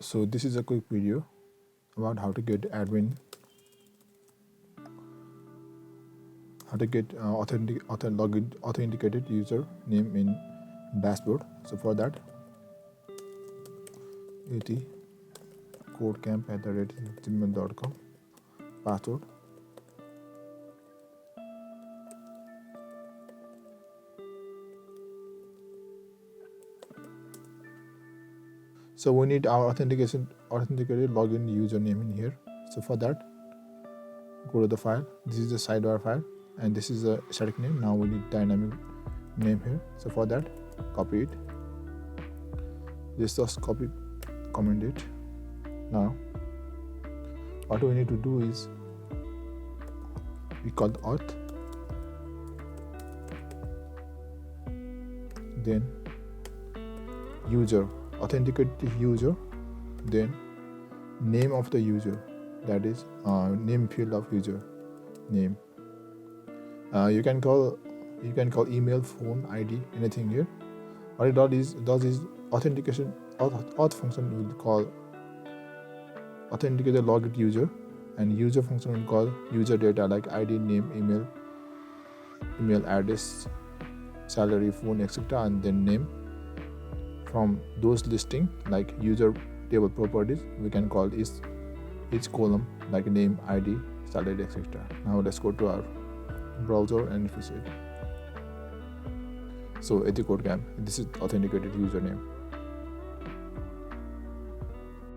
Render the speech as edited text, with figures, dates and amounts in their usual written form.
So this is a quick video about how to get authenticated user name in dashboard. So for that, Yeti codecamp@gmail.com password. So we need our authenticated login username in here. So for that, go to the file. This is the sidebar file, and this is the static name. Now we need dynamic name here. So for that, copy it. Just copy, comment it. Now, what we need to do is we call auth, then user, authenticate the user, then name of the user, that is name field of user name. You can call email, phone, ID, anything here. What it does is authentication. Auth function will call authenticate the logged user, and user function will call user data like ID, name, email address, salary, phone, etc., and then name. From those listing like user table properties, we can call each column like name, ID, salary, etc. Now let's go to our browser and refresh it. So Yeti Code Camp, this is authenticated username.